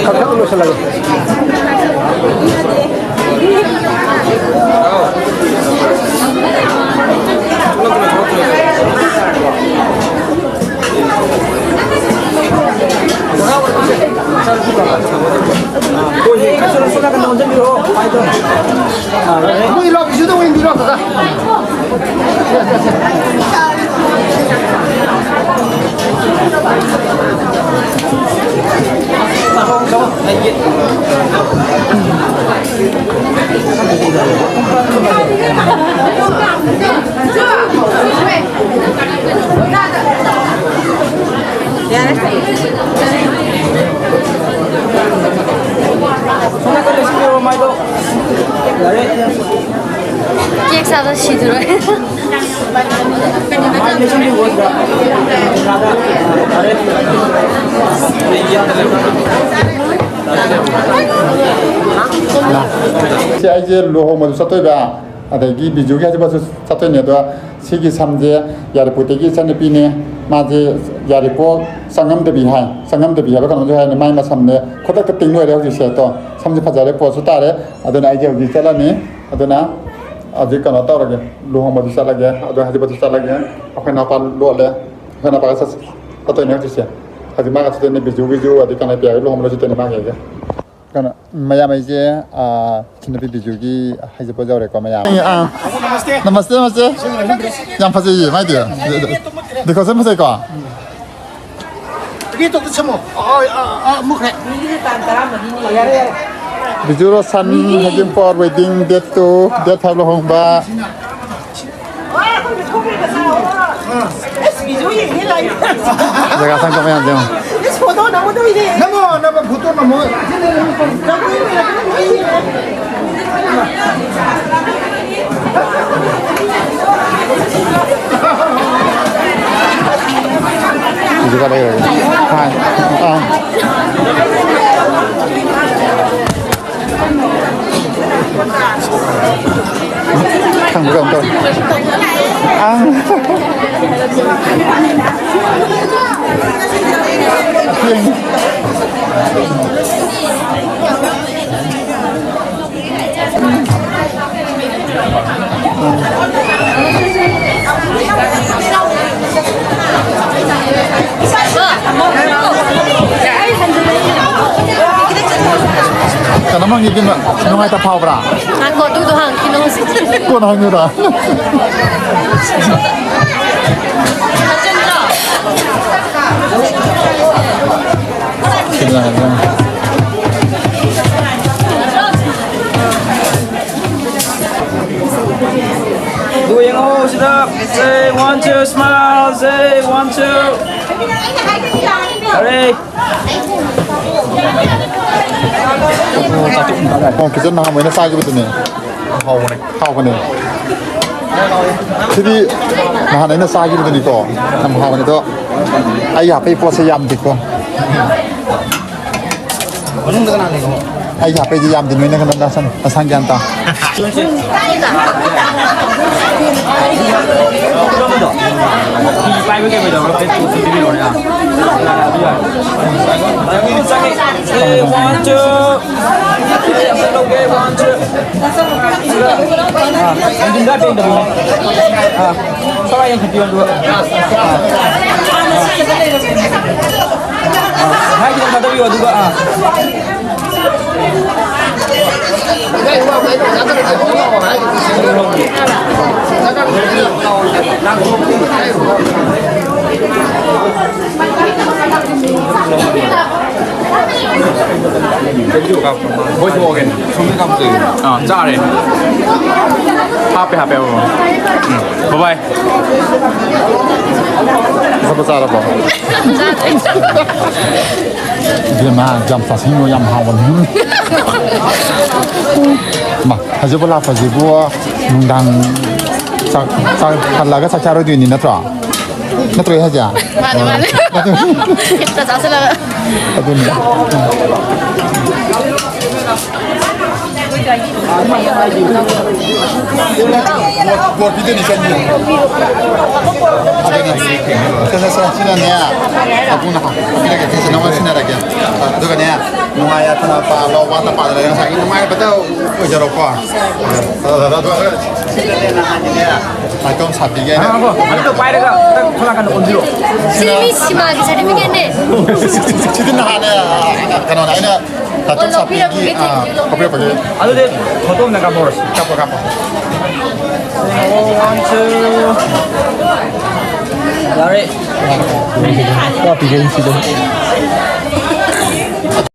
깜짝 놀라실라고. 뭐 일로 비주도 왜 밀어 가가. एक सादा 시들어. 이제 로호 모두 사토이가 아대기 비주기 하지 봐서 사토이네도 시기 삼제 야리 보태기 산에 비네 마제 야리포 상감도 비하이 상감도 비하가 먼저 하는 마이마 삼네 코다 그 띵노에 하고 있어요 또 삼제 파자래 포수 따래 아도나 이제 여기 잘라니 아도나 아직 kana tawrage lo homa du salage ado haji batu salage afena pal lole afena pa sa ato ne hotise haji ma ga tene biju adi kana pia lo homa lo tene ma ga kana maya mai je chine biju gi haji bo jawre ko maya namaste namaste yang phase yi mai dia dekho se mase ko Gitu tuh semua. Mukhe. Bijuro san hajim for wedding date to date hablo hong ba jaga sang kami aja nama butuh nama juga ada ya thằng gồm tôi karena mang ini mah nungai tak pau bra. Aku tuh tuh hang kino sih. Kau nak ni dah. Dua yang oh sedap. Say 1 2 smile. Say 1 2. Ready. kita nak main saja betul ni. Hau ni. Jadi nah ini saja betul ni ko. Nam hau ni tu. Ayah pergi puas jam di ko. Ayah pergi jam di mana kan dasan dasan janta. Bay với cái bây giờ nó tên chủ TV rồi à. Say 1 2. Okay, 1 2. Anh chúng ta trên được không? Sao anh chụp tiền được? Hai kita kata video juga ah. Juga Volkswagen, Sony Company. Cari. HP. Bye bye. Apa cara apa? Dia mah jam fasih no jam hawan. Mah, haji bola haji buah nundang halaga secara dunia natra. Natra ya saja. Mana? Kita tak salah. Aduh. Buat video ni saja. Ada ni. Saya sini ni. Aku nak. Aku lagi saya nama sini lagi. cái này ngoài thằng bà lo quan tâm bà là cái sáng ngoài bắt đầu bây giờ đâu qua đó mà trong sạch thì cái 아, 뭐, 또 빠이래가 딱 전화가 온지로. 스미 심하게 잘 미겠네. 지금 하네 그런 아이는 다좀 삽이 커피 버게 아주 내 더도 내가 먹었어. 가보 One, two. Sorry. Copy game season.